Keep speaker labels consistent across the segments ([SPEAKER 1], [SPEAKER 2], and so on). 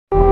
[SPEAKER 1] Programang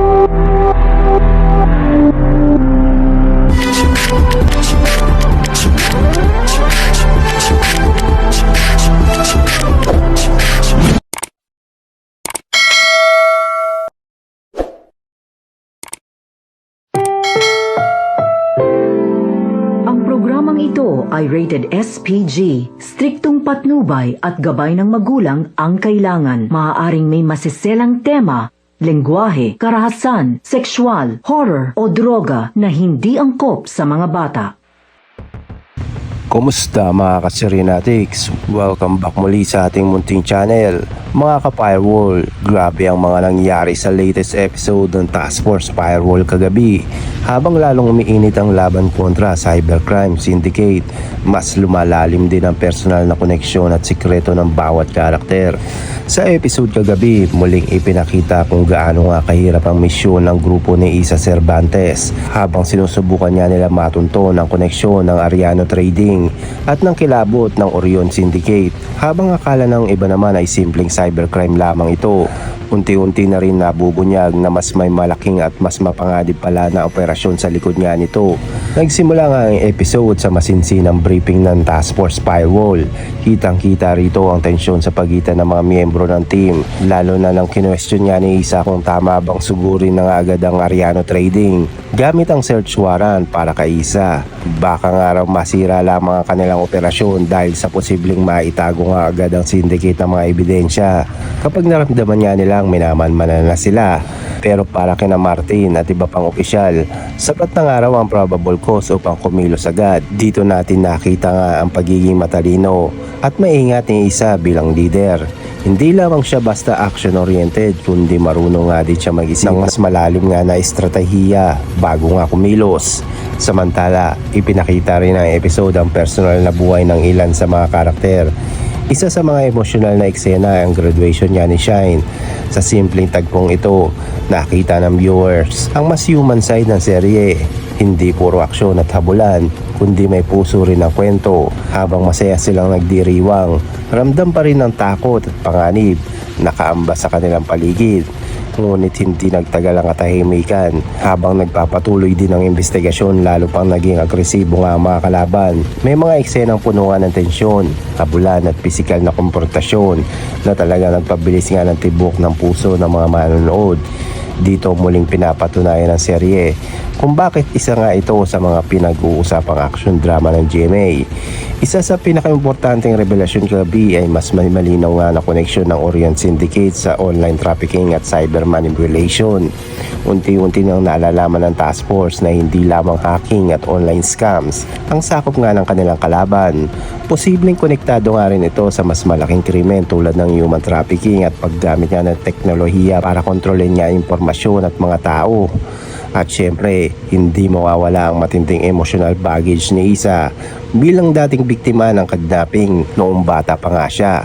[SPEAKER 1] ito ay rated SPG, striktong patnubay at gabay ng magulang ang kailangan. Maaaring may masiselang tema, lengguwahe, karahasan, sexual, horror o droga na hindi angkop sa mga bata.
[SPEAKER 2] Kumusta mga ka-Serenatics? Welcome back muli sa ating munting channel. Mga ka-Firewall, grabe ang mga nangyari sa latest episode ng Task Force Firewall kagabi. Habang lalong umiinit ang laban kontra Cybercrime Syndicate, mas lumalalim din ang personal na koneksyon at sikreto ng bawat karakter. Sa episode kagabi, muling ipinakita kung gaano nga kahirap ang misyon ng grupo ni Isa Cervantes habang sinusubukan niya nila matunto ng koneksyon ng Ariano Trading at ng kilabot ng Orion Syndicate. Habang akala ng iba naman ay simpleng cybercrime lamang ito, unti-unti na rin nabubunyag na mas may malaking at mas mapanganib pala na operasyon sa likod nga nito. Nagsimula nga ang episode sa masinsinang briefing ng Task Force Firewall. Kitang-kita rito ang tensyon sa pagitan ng mga miyembro ng team, lalo na nang kinwestiyon niya ni Isa kung tama bang sugurin na nga agad ang Ariano Trading gamit ang search warrant para kay Isa. Baka nga raw masira lamang ang kanilang operasyon dahil sa posibleng maitago nga agad ang syndicate ng mga ebidensya kapag naramdaman niya nilang minamanmanan na sila. Pero para kina Martin at iba pang opisyal, sapat na nga raw ang probable cause upang kumilos agad. Dito natin nakita nga ang pagiging matalino at maingat ni Isa bilang leader. Hindi lamang siya basta action-oriented, kundi marunong nga din siya mag-isip ng mas malalim nga na estratehiya bago nga kumilos. Samantala, ipinakita rin ang episode ang personal na buhay ng ilan sa mga karakter. Isa sa mga emosyonal na eksena ang graduation niya ni Shine. Sa simpleng tagpong ito, nakita ng viewers ang mas human side ng serye. Hindi puro aksyon at habulan, kundi may puso rin ang kwento. Habang masaya silang nagdiriwang, ramdam pa rin ang takot at panganib nakaambas sa kanilang paligid. Ngunit hindi nagtagal ang katahimikan habang nagpapatuloy din ang investigasyon, lalo pang naging agresibo nga ang mga kalaban. May mga eksenang punuan ng tensyon, habulan at pisikal na komportasyon na talaga nagpabilis nga ng tibok ng puso ng mga manonood. Dito muling pinapatunayan ng serye kung bakit isa nga ito sa mga pinag-uusapang action drama ng GMA. Isa sa pinakaimportanteng revelasyon kagabi ay mas malinaw nga na koneksyon ng Orion Syndicate sa online trafficking at cyber manipulation. Unti-unti nang naalalaman ng task force na hindi lamang hacking at online scams ang sakop nga ng kanilang kalaban. Posibleng konektado nga rin ito sa mas malaking krimen tulad ng human trafficking at paggamit nga ng teknolohiya para kontrolin nga impormasyon at mga tao. At syempre, hindi mawawala ang matinding emotional baggage ni Isa bilang dating biktima ng kidnapping noong bata pa nga siya.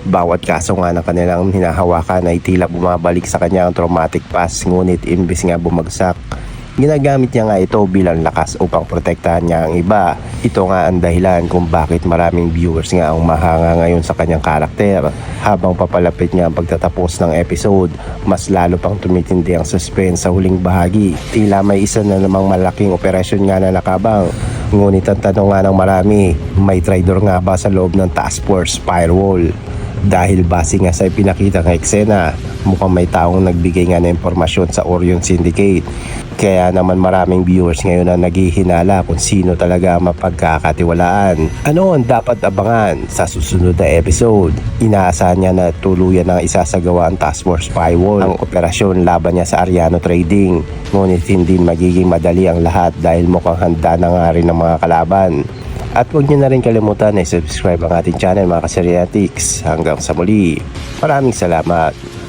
[SPEAKER 2] Bawat kaso nga ng kanilang hinahawakan ay tila bumabalik sa kanya ang traumatic past, ngunit imbis nga bumagsak, ginagamit niya nga ito bilang lakas upang protektahan niya ang iba. Ito nga ang dahilan kung bakit maraming viewers nga ang mahanga ngayon sa kanyang karakter. Habang papalapit niya ang pagtatapos ng episode, mas lalo pang tumitindi ang suspense sa huling bahagi. Tila may isa na namang malaking operasyon nga na nakabang. Ngunit ang tanong nga ng marami, may traitor nga ba sa loob ng Task Force Firewall? Dahil base nga sa ipinakita ng eksena, mukhang may taong nagbigay nga ng impormasyon sa Orion Syndicate. Kaya naman maraming viewers ngayon na naghihinala kung sino talaga mapagkakatiwalaan. Ano ang dapat abangan sa susunod na episode? Inaasahan niya na tuluyan ng isasagawa ang Task Force Firewall ang operasyon laban niya sa Ariano Trading. Ngunit hindi magiging madali ang lahat dahil mukhang handa na nga rin ang mga kalaban. At huwag niyo na rin kalimutan na subscribe ang ating channel mga ka-Serenatics. Hanggang sa muli, maraming salamat.